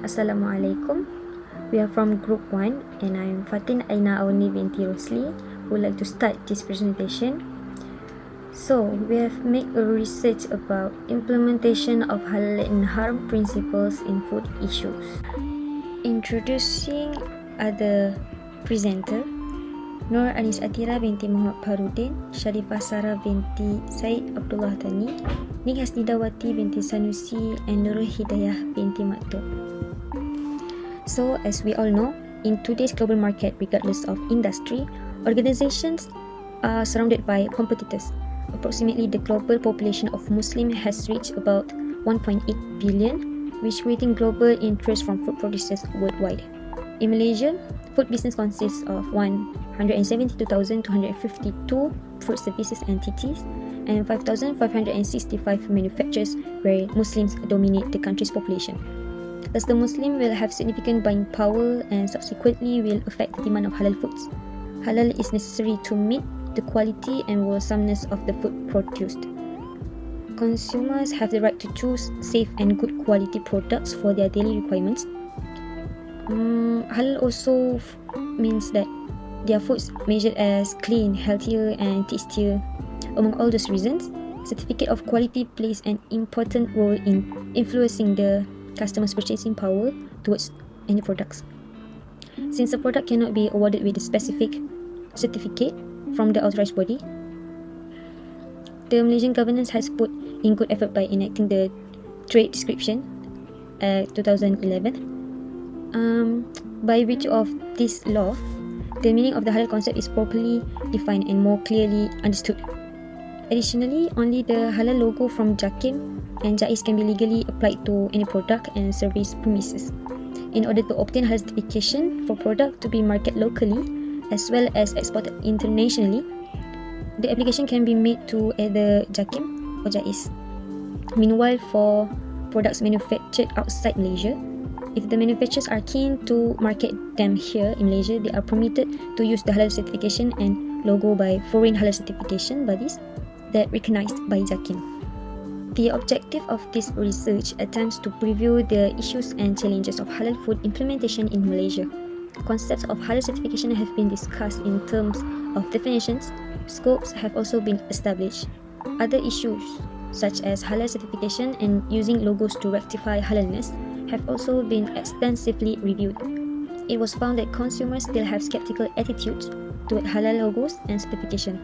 Assalamualaikum. We are from Group 1 and I'm Fatin Aina Auni binti Rosli. Would like to start this presentation. So, we have made a research about implementation of Halal and Haram principles in food issues. Introducing other presenter, Nur Anis Atira binti Muhammad Farudin, Sharifah Sarah binti Said Abdullah Tani, Ning Hasnidawati binti Sanusi, and Nurul Hidayah binti Maktub. So, as we all know, in today's global market, regardless of industry, organizations are surrounded by competitors. Approximately, the global population of Muslims has reached about 1.8 billion, which creating global interest from food producers worldwide. In Malaysia, food business consists of 172,252 food services entities and 5,565 manufacturers, where Muslims dominate the country's population. Thus, the Muslim will have significant buying power and subsequently will affect the demand of halal foods. Halal is necessary to meet the quality and wholesomeness of the food produced. Consumers have the right to choose safe and good quality products for their daily requirements. Halal also means that their foods measured as clean, healthier and tastier. Among all those reasons, certificate of quality plays an important role in influencing the customer's purchasing power towards any products. Since a product cannot be awarded with a specific certificate from the authorized body, the Malaysian government has put in good effort by enacting the Trade Description 2011. By virtue of this law, the meaning of the halal concept is properly defined and more clearly understood. Additionally, only the halal logo from JAKIM and JAIS can be legally applied to any product and service premises. In order to obtain halal certification for product to be marketed locally as well as exported internationally, the application can be made to either JAKIM or JAIS. Meanwhile, for products manufactured outside Malaysia, if the manufacturers are keen to market them here in Malaysia, they are permitted to use the halal certification and logo by foreign halal certification bodies that recognized by JAKIM. The objective of this research attempts to preview the issues and challenges of halal food implementation in Malaysia. Concepts of halal certification have been discussed in terms of definitions. Scopes have also been established. Other issues, such as halal certification and using logos to rectify halalness, have also been extensively reviewed. It was found that consumers still have skeptical attitudes toward halal logos and certification.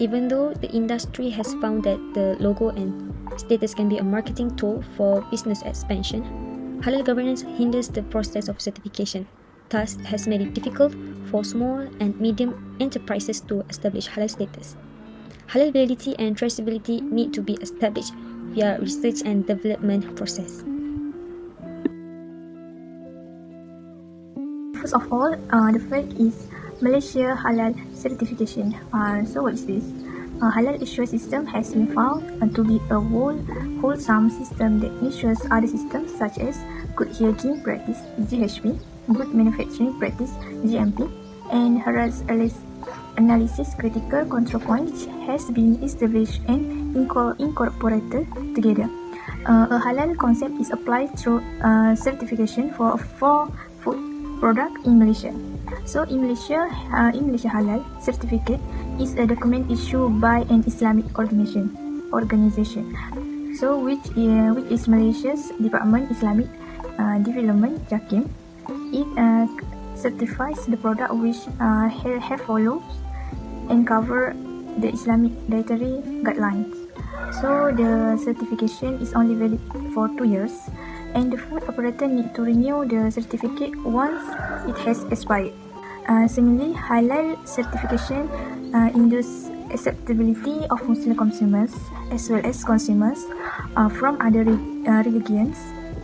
Even though the industry has found that the logo and status can be a marketing tool for business expansion, halal governance hinders the process of certification, thus has made it difficult for small and medium enterprises to establish halal status. Halal validity and traceability need to be established via research and development process. First of all, the first is Malaysia Halal Certification. So what is this? Halal Issuer System has been found to be a wholesome system that ensures other systems such as Good Hygiene Practice (GHP), Good Manufacturing Practice (GMP), and Haram's Analysis Critical Control Point has been established and incorporated together. A halal concept is applied through certification for food product in Malaysia. So in Malaysia Halal certificate is a document issued by an Islamic organization. So which is Malaysia's Department Islamic Development JAKIM. It certifies the product which have follows and cover the Islamic dietary guidelines. So the certification is only valid for 2 years, and the food operator need to renew the certificate once it has expired. Similarly, halal certification induces acceptability of Muslim consumers as well as consumers from other religions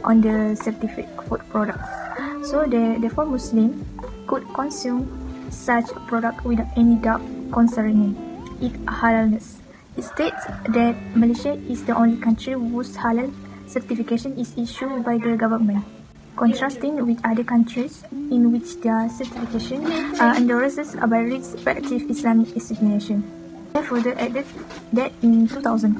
on the certified food products. So therefore Muslim could consume such product without any doubt concerning its halalness. It states that Malaysia is the only country whose halal certification is issued by the government, contrasting with other countries in which their certification endorses a by respective Islamic designation. They further added that in 2004,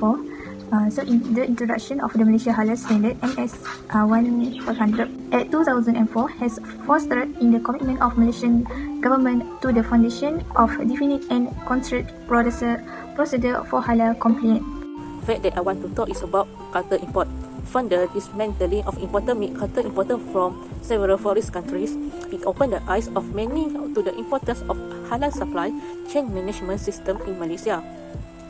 so in the introduction of the Malaysia Halal Standard MS 1500 Act 2004 has fostered in the commitment of Malaysian government to the foundation of definite and concerted procedure for halal compliance. The fact that I want to talk is about cattle import. From the dismantling of imported meat cattle imported from several forest countries, it opened the eyes of many to the importance of halal supply chain management system in Malaysia.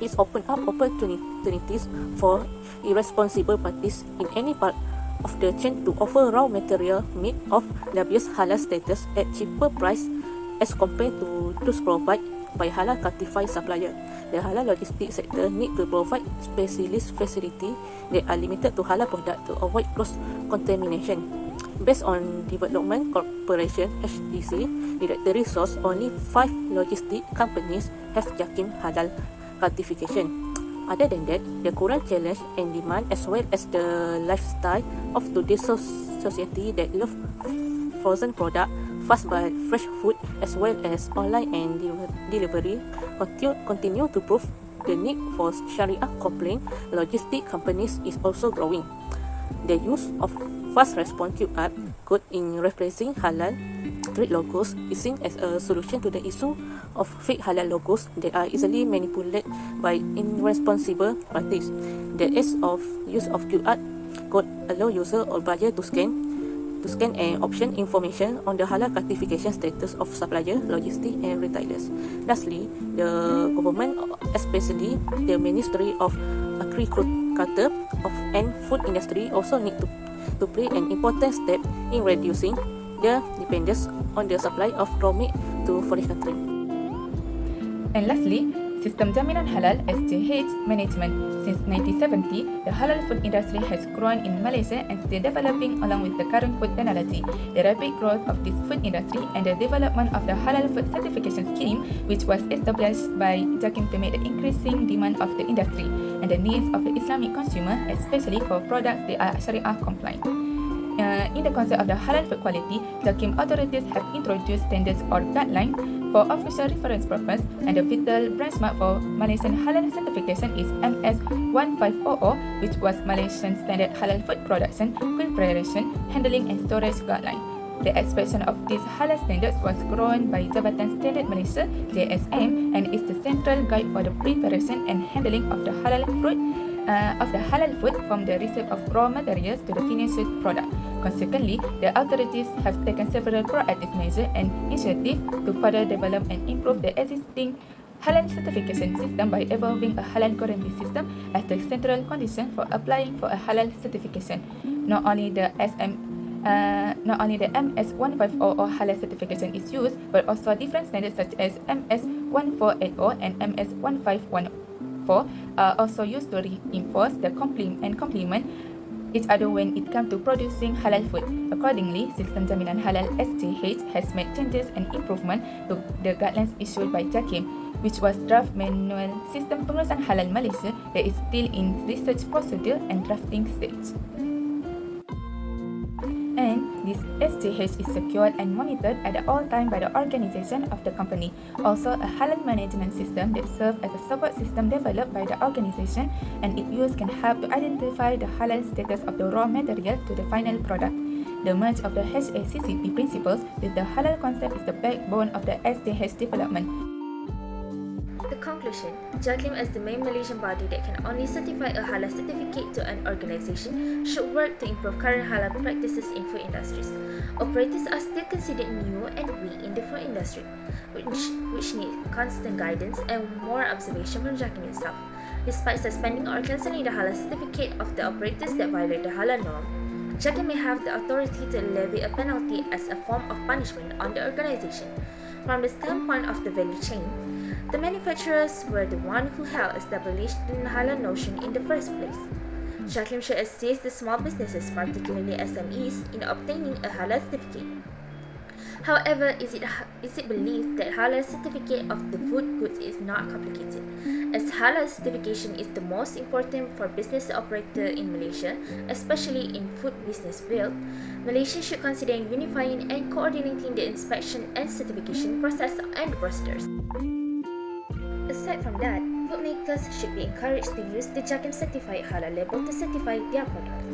It's opened up opportunities for irresponsible parties in any part of the chain to offer raw material meat of dubious halal status at cheaper price as compared to those provided by halal certified supplier. The halal logistics sector need to provide specialist facility that are limited to halal product to avoid cross-contamination. Based on Development Corporation (HDC) directory source, only 5 logistic companies have JAKIM halal certification. Other than that, the current challenge and demand as well as the lifestyle of today's society that love frozen product, fast buy, fresh food as well as online and delivery continue to prove the need for Sharia compliant logistic companies is also growing. The use of fast response QR code in replacing halal trade logos is seen as a solution to the issue of fake halal logos that are easily manipulated by irresponsible parties. The ease of use of QR code allow user or buyer to scan and option information on the halal certification status of supplier, logistics and retailers. Lastly, the government, especially the Ministry of Agriculture and Food Industry, also need to play an important step in reducing the dependence on the supply of raw meat to foreign countries. And lastly, Sistem Jaminan Halal (SJH) management. Since 1970, the halal food industry has grown in Malaysia and still developing along with the current food technology. The rapid growth of this food industry and the development of the halal food certification scheme, which was established by JAKIM to meet the increasing demand of the industry and the needs of the Islamic consumer, especially for products that are Sharia compliant. In the concept of the halal food quality, JAKIM authorities have introduced standards or guidelines for official reference purpose, and the vital benchmark for Malaysian halal certification is MS1500, which was Malaysian Standard Halal Food Production, Preparation, Handling and Storage Guideline. The expansion of these halal standards was grown by Jabatan Standard Malaysia (JSM) and is the central guide for the preparation and handling of the halal food from the receipt of raw materials to the finished product. Consequently, the authorities have taken several proactive measures and initiatives to further develop and improve the existing halal certification system by evolving a halal guarantee system as the central condition for applying for a halal certification. Not only the MS150 or halal certification is used, but also different standards such as MS1480 and MS1514 are also used to reinforce the complement each other when it comes to producing halal food. Accordingly, Sistem Jaminan Halal (SJH) has made changes and improvement to the guidelines issued by JAKIM, which was draft manual Sistem Pengurusan Halal Malaysia that is still in research procedure and drafting stage. And this SJH is secured and monitored at all time by the organization of the company. Also, a halal management system that serves as a support system developed by the organization, and its use can help to identify the halal status of the raw material to the final product. The merge of the HACCP principles with the halal concept is the backbone of the SJH development. The conclusion: JAKIM, as the main Malaysian body that can only certify a halal certificate to an organisation, should work to improve current halal practices in food industries. Operators are still considered new and weak in the food industry, which need constant guidance and more observation from JAKIM itself. Despite suspending or cancelling the halal certificate of the operators that violate the halal norm, JAKIM may have the authority to levy a penalty as a form of punishment on the organisation. From the standpoint of the value chain, the manufacturers were the ones who helped establish the halal notion in the first place. JAKIM should assist the small businesses, particularly SMEs, in obtaining a halal certificate. However, is it believed that halal certificate of the food goods is not complicated? As halal certification is the most important for business operator in Malaysia, especially in food business field, Malaysia should consider unifying and coordinating the inspection and certification process and procedures. Aside from that, food makers should be encouraged to use the JAKIM certified halal label to certify their products.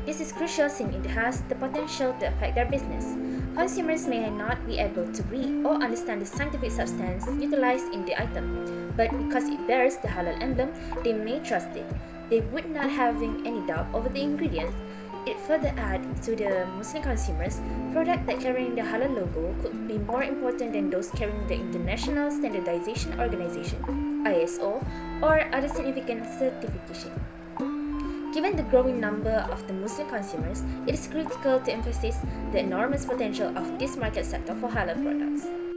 This is crucial since it has the potential to affect their business. Consumers may not be able to read or understand the scientific substance utilized in the item, but because it bears the halal emblem, they may trust it. They would not having any doubt over the ingredients. It further adds to the Muslim consumers, products that carrying the halal logo could be more important than those carrying the International Standardization Organization (ISO) or other significant certification. Given the growing number of the Muslim consumers, it is critical to emphasize the enormous potential of this market sector for halal products.